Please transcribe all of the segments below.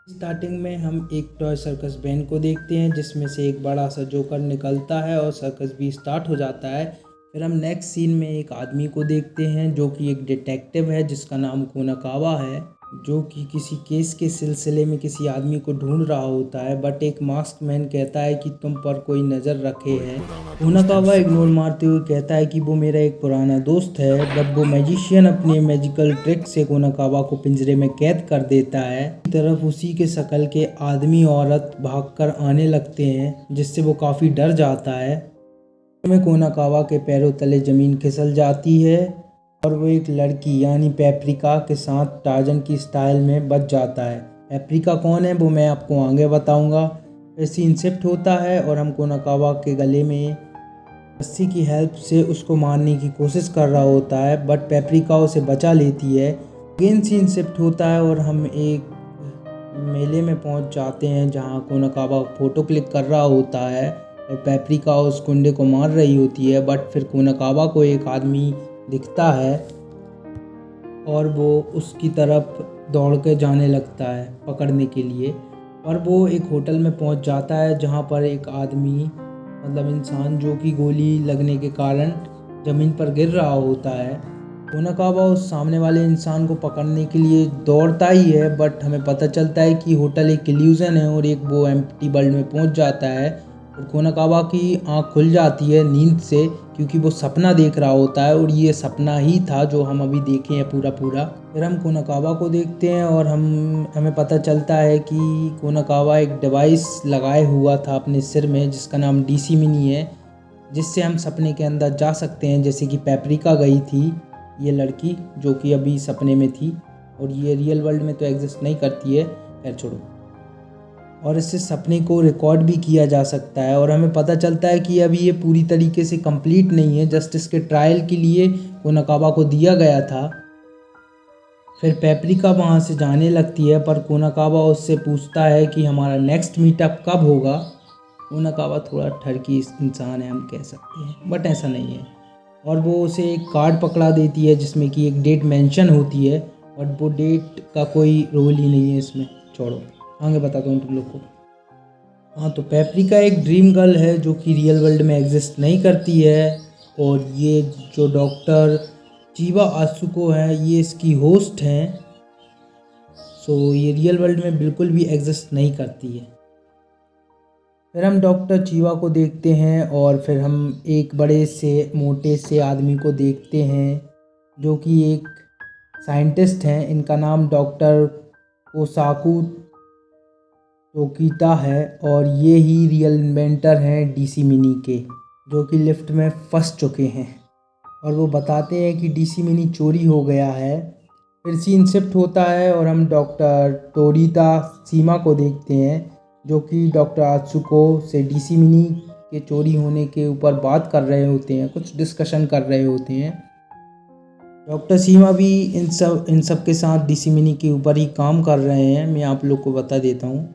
Starting में हम एक टॉय सर्कस वैन को देखते हैं जिसमें से एक बड़ा सा जोकर निकलता है और सर्कस भी स्टार्ट हो जाता है। फिर हम नेक्स्ट सीन में एक आदमी को देखते हैं जो कि एक डिटेक्टिव है जिसका नाम कोनाकावा है, जो कि किसी केस के सिलसिले में किसी आदमी को ढूंढ रहा होता है। बट एक मास्क मैन कहता है कि तुम पर कोई नज़र रखे है। कोनाकावा इग्नोर मारते हुए कहता है कि वो मेरा एक पुराना दोस्त है। बट वो मैजिशियन अपने मैजिकल ट्रिक से कोनाकावा को पिंजरे में कैद कर देता है। एक तरफ उसी के शक्ल के आदमी औरत भागकर आने लगते हैं जिससे वो काफ़ी डर जाता है। में कोनाकावा के पैरों तले ज़मीन खिसक जाती है और वो एक लड़की यानी पेपरिका के साथ टार्जन की स्टाइल में बच जाता है। पेपरिका कौन है वो मैं आपको आगे बताऊंगा। फिर सीन शिफ्ट होता है और हम कोनाकावा के गले में रस्सी की हेल्प से उसको मारने की कोशिश कर रहा होता है, बट पेपरिका उसे बचा लेती है। अगेन सीन शिफ्ट होता है और हम एक मेले में पहुंच जाते हैं जहां कोनाकावा फोटो क्लिक कर रहा होता है और पेपरिका उस गुंडे को मार रही होती है। बट फिर कोनाकावा को एक आदमी दिखता है और वो उसकी तरफ दौड़ के जाने लगता है पकड़ने के लिए। और वो एक होटल में पहुंच जाता है जहां पर एक आदमी मतलब इंसान जो कि गोली लगने के कारण ज़मीन पर गिर रहा होता है। कोनाकावा उस सामने वाले इंसान को पकड़ने के लिए दौड़ता ही है, बट हमें पता चलता है कि होटल एक इल्यूज़न है और एक वो एम्प्टी वर्ल्ड में पहुंच जाता है। और कोनाकावा की आंख खुल जाती है नींद से, क्योंकि वो सपना देख रहा होता है और ये सपना ही था जो हम अभी देखे हैं पूरा। फिर हम कोनाकावा को देखते हैं और हमें पता चलता है कि कोनाकावा एक डिवाइस लगाए हुआ था अपने सिर में जिसका नाम डीसी मिनी है, जिससे हम सपने के अंदर जा सकते हैं, जैसे कि पेपरिका गई थी ये लड़की जो कि अभी सपने में थी। और ये रियल वर्ल्ड में तो एग्जिस्ट नहीं करती है, खैर छोड़ो। और इससे सपने को रिकॉर्ड भी किया जा सकता है। और हमें पता चलता है कि अभी ये पूरी तरीके से कंप्लीट नहीं है, जस्ट इसके ट्रायल के लिए कोनाकावा को दिया गया था। फिर पेपरिका वहाँ से जाने लगती है, पर कोनाकावा उससे पूछता है कि हमारा नेक्स्ट मीटअप कब होगा। कोनाकावा थोड़ा ठरकी इंसान है हम कह सकते हैं, बट ऐसा नहीं है। और वो उसे एक कार्ड पकड़ा देती है जिसमें कि एक डेट मेंशन होती है, बट वो डेट का कोई रोल ही नहीं है इसमें, छोड़ो आगे बताता हूँ तुम लोग को। हाँ, तो पेपरिका एक ड्रीम गर्ल है जो कि रियल वर्ल्ड में एग्जिस्ट नहीं करती है। और ये जो डॉक्टर चिबा आत्सुको है ये इसकी होस्ट हैं। सो ये रियल वर्ल्ड में बिल्कुल भी एग्जिस्ट नहीं करती है। फिर हम डॉक्टर चिबा को देखते हैं और फिर हम एक बड़े से मोटे से आदमी को देखते हैं जो कि एक साइंटिस्ट हैं। इनका नाम डॉक्टर ओसाकू टोकीटा है और ये ही रियल इन्वेंटर हैं डीसी मिनी के, जो कि लिफ्ट में फंस चुके हैं। और वो बताते हैं कि डीसी मिनी चोरी हो गया है। फिर सीन शिफ्ट होता है और हम डॉक्टर टोरिता सीमा को देखते हैं जो कि डॉक्टर आत्सुको से डीसी मिनी के चोरी होने के ऊपर बात कर रहे होते हैं, कुछ डिस्कशन कर रहे होते हैं। डॉक्टर सीमा भी इन सब के साथ डीसी मिनी के ऊपर ही काम कर रहे हैं, मैं आप लोग को बता देता हूँ।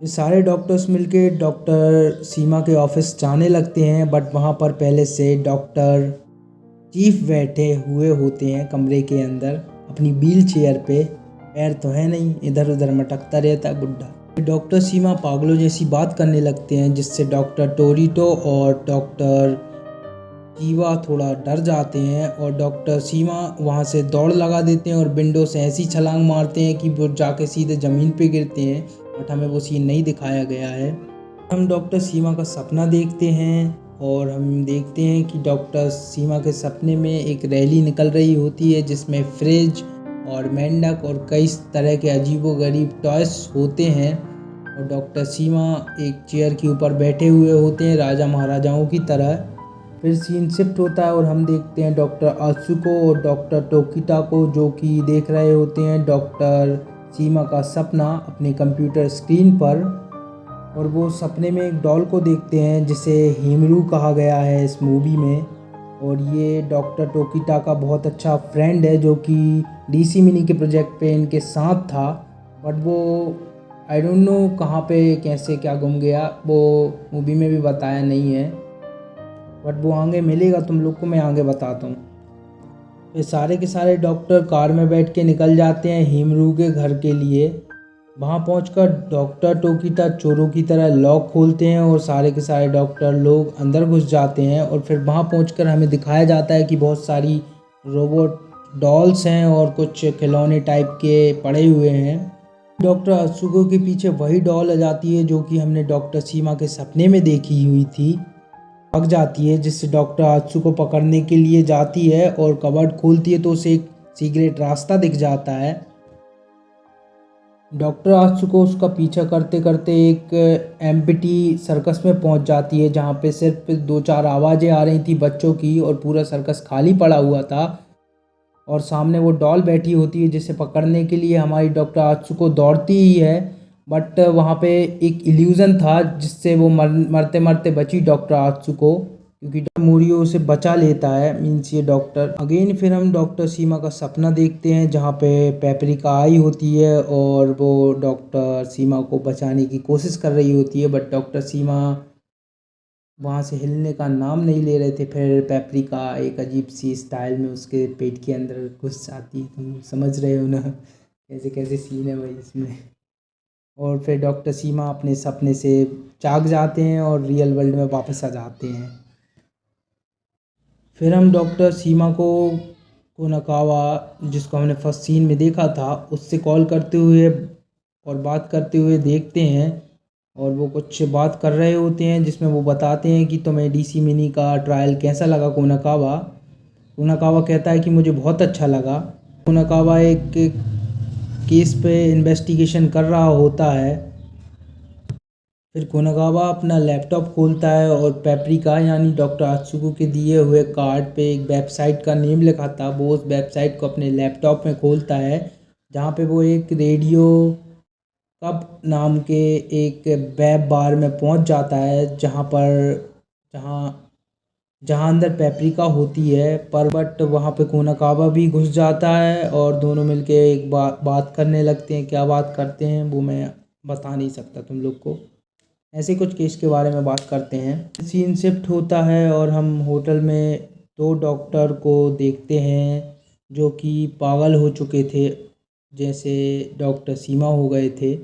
ये सारे डॉक्टर्स मिलके डॉक्टर सीमा के ऑफिस जाने लगते हैं, बट वहाँ पर पहले से डॉक्टर चीफ बैठे हुए होते हैं कमरे के अंदर अपनी व्हील चेयर पे। पैर तो है नहीं, इधर उधर मटकता रहता है बुड्ढा। डॉक्टर सीमा पागलों जैसी बात करने लगते हैं जिससे डॉक्टर टोरिटो और डॉक्टर चीवा थोड़ा डर जाते हैं। और डॉक्टर सीमा वहाँ से दौड़ लगा देते हैं और विंडो से ऐसी छलांग मारते हैं कि वो जाके सीधे ज़मीन पे गिरते हैं, बट हमें वो सीन नहीं दिखाया गया है। हम डॉक्टर सीमा का सपना देखते हैं और हम देखते हैं कि डॉक्टर सीमा के सपने में एक रैली निकल रही होती है जिसमें फ्रिज और मेंढक और कई तरह के अजीबोगरीब टॉयस होते हैं। और डॉक्टर सीमा एक चेयर के ऊपर बैठे हुए होते हैं राजा महाराजाओं की तरह। फिर सीन शिफ्ट होता है और हम देखते हैं डॉक्टर आत्सुको और डॉक्टर टोकीटा को जो कि देख रहे होते हैं डॉक्टर सीमा का सपना अपने कंप्यूटर स्क्रीन पर। और वो सपने में एक डॉल को देखते हैं जिसे हेमरू कहा गया है इस मूवी में। और ये डॉक्टर टोकीटा का बहुत अच्छा फ्रेंड है जो कि डीसी मिनी के प्रोजेक्ट पे इनके साथ था, बट वो आई डोंट नो कहाँ पे कैसे क्या गुम गया, वो मूवी में भी बताया नहीं है, बट वो आगे मिलेगा तुम लोग को, मैं आगे बताता हूँ। फिर सारे के सारे डॉक्टर कार में बैठ के निकल जाते हैं हीमरू के घर के लिए। वहाँ पहुंचकर डॉक्टर टोकीटा चोरों की तरह लॉक खोलते हैं और सारे के सारे डॉक्टर लोग अंदर घुस जाते हैं। और फिर वहाँ पहुंचकर हमें दिखाया जाता है कि बहुत सारी रोबोट डॉल्स हैं और कुछ खिलौने टाइप के पड़े हुए हैं। डॉक्टर अत्सुको के पीछे वही डॉल आ जाती है जो कि हमने डॉक्टर सीमा के सपने में देखी हुई थी। भाग जाती है, जिससे डॉक्टर आत्सु को पकड़ने के लिए जाती है और कबर्ड खोलती है तो उसे एक सीक्रेट रास्ता दिख जाता है। डॉक्टर आत्सु को उसका पीछा करते करते एक एम्प्टी सर्कस में पहुंच जाती है, जहां पे सिर्फ 2-4 आवाज़ें आ रही थी बच्चों की और पूरा सर्कस खाली पड़ा हुआ था। और सामने वो डॉल बैठी होती है जिसे पकड़ने के लिए हमारी डॉक्टर आत्सुको दौड़ती ही है। बट वहाँ पे एक इल्यूज़न था जिससे वो मरते मरते बची डॉक्टर आत्सुको, क्योंकि मोरियो उसे बचा लेता है, मीन्स ये डॉक्टर। अगेन फिर हम डॉक्टर सीमा का सपना देखते हैं जहाँ पे पेपरिका आई होती है और वो डॉक्टर सीमा को बचाने की कोशिश कर रही होती है, बट डॉक्टर सीमा वहाँ से हिलने का नाम नहीं ले रहे थे। फिर पेपरिका एक अजीब सी स्टाइल में उसके पेट के अंदर घुस जाती है, तुम समझ रहे हो ना कैसे कैसे सीन है भाई इसमें। और फिर डॉक्टर सीमा अपने सपने से जाग जाते हैं और रियल वर्ल्ड में वापस आ जाते हैं। फिर हम डॉक्टर सीमा को कोनाकावा, जिसको हमने फर्स्ट सीन में देखा था, उससे कॉल करते हुए और बात करते हुए देखते हैं। और वो कुछ बात कर रहे होते हैं जिसमें वो बताते हैं कि तुम्हें डीसी मिनी का ट्रायल कैसा लगा कोनाकावा। कोनाकावा कहता है कि मुझे बहुत अच्छा लगा। कोनाकावा एक केस पे इन्वेस्टिगेशन कर रहा होता है। फिर कोनाकावा अपना लैपटॉप खोलता है और पेपरिका यानी डॉक्टर आत्सुको के दिए हुए कार्ड पे एक वेबसाइट का नेम लिखा था, वो उस वेबसाइट को अपने लैपटॉप में खोलता है, जहाँ पे वो एक रेडियो कप नाम के एक वेब बार में पहुंच जाता है, जहाँ जहाँ अंदर पेपरिका होती है। पर बट वहाँ पे कोनाकावा भी घुस जाता है और दोनों मिलके एक बात करने लगते हैं। क्या बात करते हैं वो मैं बता नहीं सकता तुम लोग को। ऐसे कुछ केस के बारे में बात करते हैं। सीन शिफ्ट होता है और हम होटल में 2 डॉक्टर को देखते हैं जो कि पागल हो चुके थे, जैसे डॉक्टर सीमा हो गए थे।